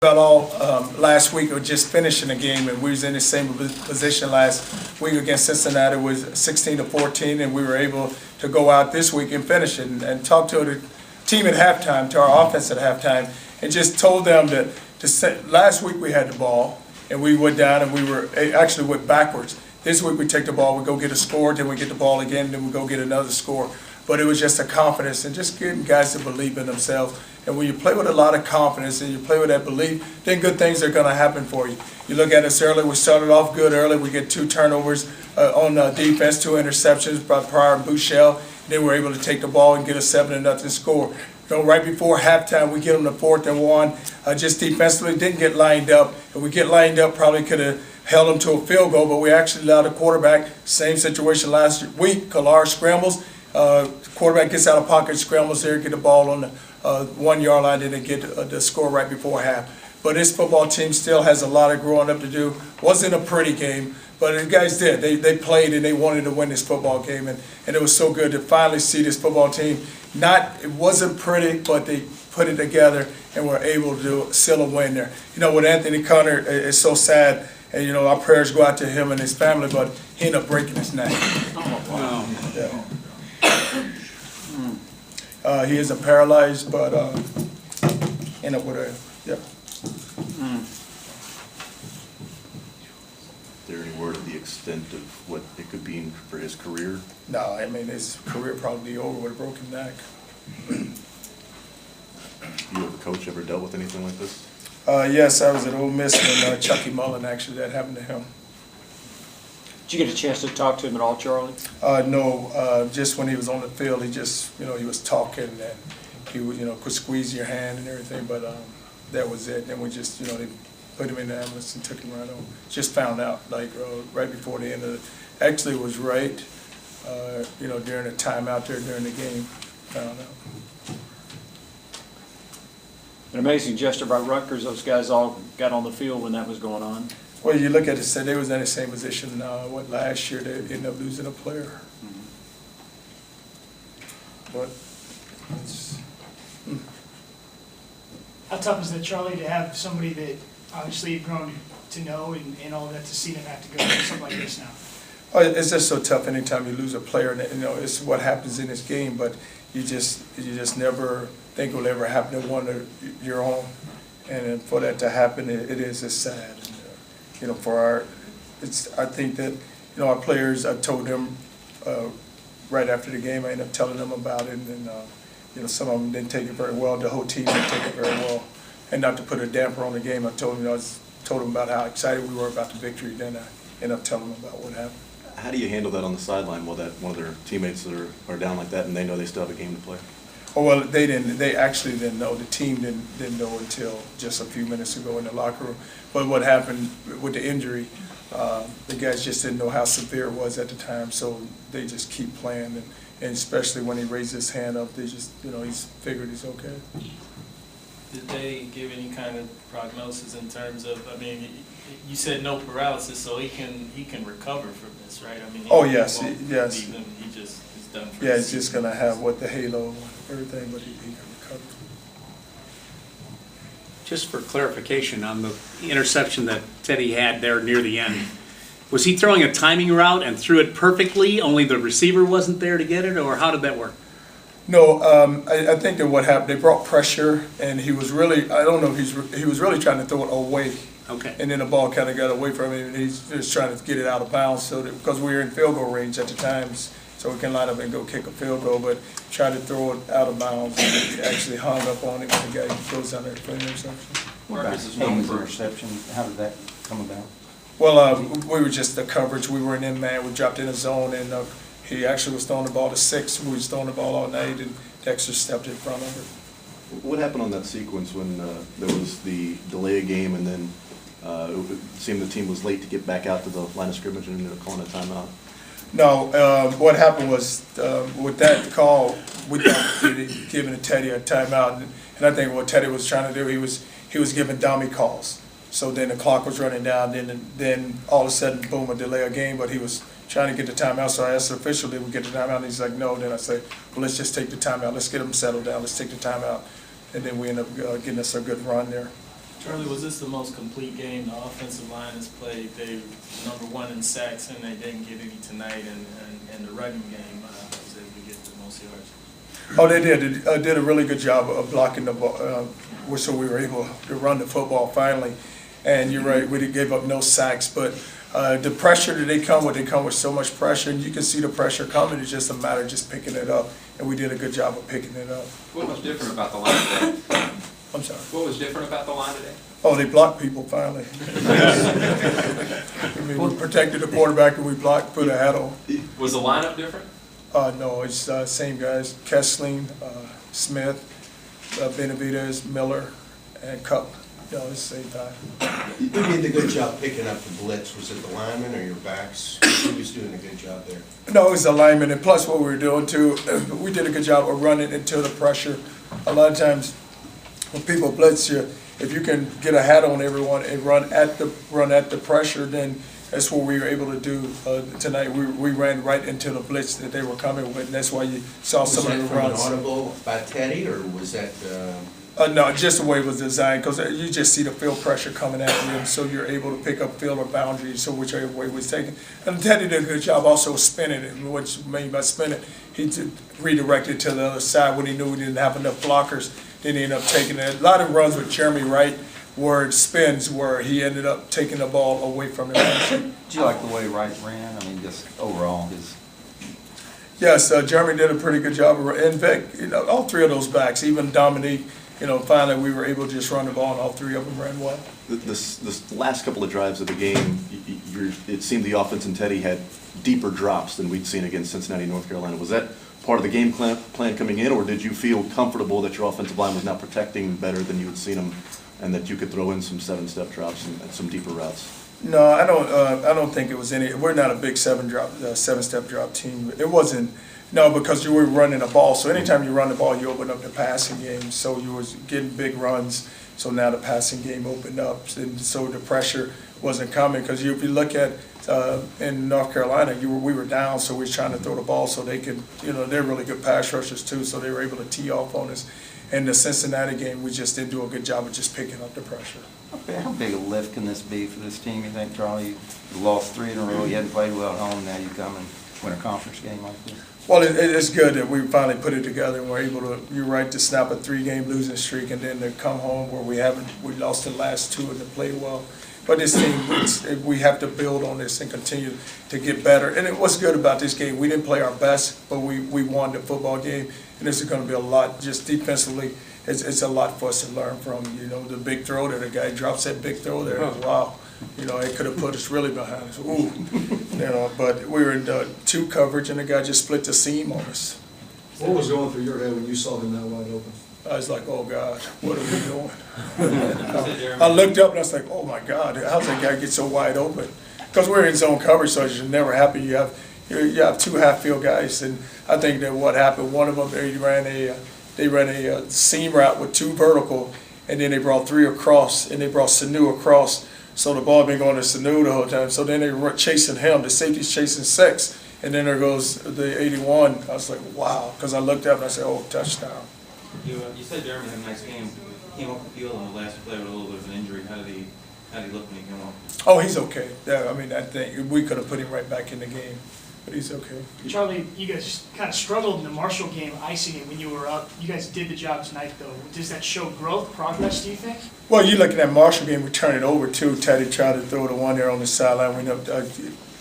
About all last week or just finishing the game, and we was in the same position last week against Cincinnati. It was 16-14, and we were able to go out this week and finish it and talk to the team at halftime, to our offense at halftime, and just told them that last week we had the ball and we went down and we were actually went backwards. This week we take the ball, we go get a score, then we get the ball again, then we go get another score. But it was just a confidence and just getting guys to believe in themselves. And when you play with a lot of confidence and you play with that belief, then good things are going to happen for you. You look at us early, we started off good early. We get 2 turnovers on defense, 2 interceptions by Pryor and Bouchel. Then we're able to take the ball and get a 7-0 score. You know, right before halftime, we get them to 4th and 1. Just defensively, didn't get lined up. If we get lined up, probably could have held them to a field goal, but we actually allowed the quarterback, same situation last week, Kalar scrambles. Quarterback gets out of pocket, scrambles there, get the ball on the 1-yard line, and then get the score right before half. But this football team still has a lot of growing up to do. Wasn't a pretty game, but the guys did. They played and they wanted to win this football game, and it was so good to finally see this football team. It wasn't pretty, but they put it together and were able to seal a win there. You know, with Anthony Connor, it's so sad, and you know our prayers go out to him and his family, but he ended up breaking his neck. Oh, wow. Yeah. He isn't paralyzed, but ended up with a, yeah. Is there any word of the extent of what it could mean for his career? No, I mean, his career probably over with a broken neck. You as a coach ever dealt with anything like this? Yes, I was at Ole Miss when Chucky Mullen, actually, that happened to him. Did you get a chance to talk to him at all, Charlie? No, just when he was on the field, he just, you know, he was talking and he would, you know, could squeeze your hand and everything, but that was it. Then we just, you know, they put him in the ambulance and took him right home. Just found out, like, right before the end of the, actually it was right, you know, during the time out there during the game, found out. An amazing gesture by Rutgers. Those guys all got on the field when that was going on. Well, you look at it, they was in the same position, last year, they ended up losing a player. But it's... How tough is that, Charlie, to have somebody that obviously you've grown to know and all that, to see them have to go through something like this now? Oh, it's just so tough anytime you lose a player, and you know, it's what happens in this game, but you just never think it will ever happen to one of your own. And for that to happen, it is just sad. And, you know, I think that, you know, our players, I told them right after the game, I ended up telling them about it, and you know, some of them didn't take it very well. The whole team didn't take it very well, and not to put a damper on the game. I told them, you know, told them about how excited we were about the victory. Then I ended up telling them about what happened. How do you handle that on the sideline while that one of their teammates are down like that and they know they still have a game to play? Oh, well, they didn't. They actually didn't know. The team didn't know until just a few minutes ago in the locker room. But what happened with the injury, the guys just didn't know how severe it was at the time, so they just keep playing. And especially when he raised his hand up, they just, you know, he's figured he's okay. Did they give any kind of prognosis in terms of, I mean, you said no paralysis, so he can recover from this, right? I mean, oh yes, yes. He just is done for. Yeah, he's just gonna have the halo and everything, but he can recover. Just for clarification on the interception that Teddy had there near the end, was he throwing a timing route and threw it perfectly, only the receiver wasn't there to get it, or how did that work? No, I think that what happened, they brought pressure, and he was really, I don't know if he was really trying to throw it away. Okay. And then the ball kind of got away from him, and he's just trying to get it out of bounds, so that, because we were in field goal range at the time, so we can line up and go kick a field goal, but tried to throw it out of bounds, and he actually hung up on it when the guy goes down there for an interception. What about Haynes' interception? How did that come about? Well, we were just the coverage. We were in man. We dropped in a zone, and he actually was throwing the ball to 6. We was throwing the ball all night, and Dexter stepped in front of it. What happened on that sequence when there was the delay of game and then it seemed the team was late to get back out to the line of scrimmage and ended up calling a timeout? No, what happened was with that call, we giving Teddy a timeout, and I think what Teddy was trying to do, he was giving dummy calls. So then the clock was running down, then all of a sudden, boom, a delay of game, but he was trying to get the timeout. So I asked the official, did we get the timeout? And he's like, no. Then I said, well, let's just take the timeout. Let's get them settled down. Let's take the timeout. And then we end up getting us a good run there. Charlie, was this the most complete game the offensive line has played? They were #1 in sacks, and they didn't get any tonight, and the running game was able to get the most yards. Oh, they did. They did a really good job of blocking the ball, so we were able to run the football finally. And you're right, we gave up no sacks, but the pressure that they come with so much pressure, and you can see the pressure coming. It's just a matter of just picking it up, and we did a good job of picking it up. What was different about the line today? I'm sorry. What was different about the line today? Oh, they blocked people finally. I mean, we protected the quarterback and we blocked, put a hat on. Was the lineup different? No, it's same guys, Kessling, Smith, Benavidez, Miller, and Cup. You know, it's the same time. Who did a good job picking up the blitz? Was it the linemen or your backs? Who was doing a good job there? No, it was the lineman, and plus what we were doing too, we did a good job of running into the pressure. A lot of times when people blitz you, if you can get a hat on everyone and run at the pressure, then that's what we were able to do tonight. We ran right into the blitz that they were coming with, and that's why you saw some of the runs. Was that from an audible by Teddy, or was that? No, just the way it was designed, because you just see the field pressure coming at you, and so you're able to pick up field or boundaries, so whichever way was taken. And Teddy did a good job also spinning it, and what you mean by spinning, he redirected to the other side when he knew we didn't have enough blockers, then he ended up taking it. A lot of runs with Jeremy Wright were spins where he ended up taking the ball away from him. Did you like the way Wright ran? I mean, just overall, his... Yes, Jeremy did a pretty good job, and Vic, you know, all three of those backs, even Dominique, you know, finally we were able to just run the ball, and all three of them ran well. This last couple of drives of the game, it seemed the offense and Teddy had deeper drops than we'd seen against Cincinnati, North Carolina. Was that part of the game plan coming in, or did you feel comfortable that your offensive line was now protecting better than you had seen them, and that you could throw in some 7-step drops and some deeper routes? No, I don't think it was any. We're not a big 7-step drop team. It wasn't. No, because you were running the ball. So anytime you run the ball, you open up the passing game. So you was getting big runs. So now the passing game opened up, and so the pressure wasn't coming. Because if you look at in North Carolina, we were down, so we were trying to throw the ball so they could. You know, they're really good pass rushers too, so they were able to tee off on us. In the Cincinnati game, we just didn't do a good job of just picking up the pressure. How big a lift can this be for this team, you think, Charlie? You lost 3 in a row, you hadn't played well at home, now you come and win a conference game like this? Well, it's good that we finally put it together and we're able to, you're right, to snap a 3-game losing streak and then to come home where we lost the last 2 and to play well. But this team, we have to build on this and continue to get better. And what's good about this game, we didn't play our best, but we won the football game. And this is going to be a lot, just defensively, it's a lot for us to learn from. You know, the big throw that the guy drops that big throw there, wow. You know, it could have put us really behind us. Ooh. You know, but we were in 2 coverage and the guy just split the seam on us. What was going through your head when you saw him that wide open? I was like, oh God, what are we doing? I looked up and I was like, oh my God, how's that guy get so wide open? Because we're in zone coverage, so it should never happen. You have 2 half-field guys, and I think that what happened, one of them, they ran a seam route with 2 vertical, and then they brought 3 across, and they brought Sanu across, so the ball been going to Sanu the whole time. So then they were chasing him, the safety's chasing 6, and then there goes the 81. I was like, wow, because I looked up and I said, oh, touchdown. You said Jeremy had a nice game. He came off the field on the last play with a little bit of an injury. How did he look when he came off? Oh, he's okay. Yeah, I mean, I think we could have put him right back in the game, but he's okay. Charlie, you guys kind of struggled in the Marshall game, icing it when you were up. You guys did the job tonight, though. Does that show growth, progress, do you think? Well, you look at that Marshall game, we turn it over too. Teddy tried to throw the one there on the sideline. We end up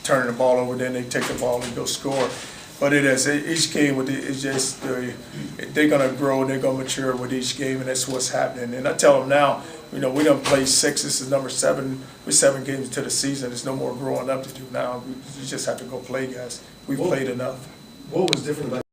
turning the ball over, then they take the ball and go score. But it is, each game, it's just, they're going to grow and they're going to mature with each game, and that's what's happening. And I tell them now, you know, we don't play 6, this is number 7. We're 7 games into the season. There's no more growing up to do now. We just have to go play, guys. We've played enough. What was different about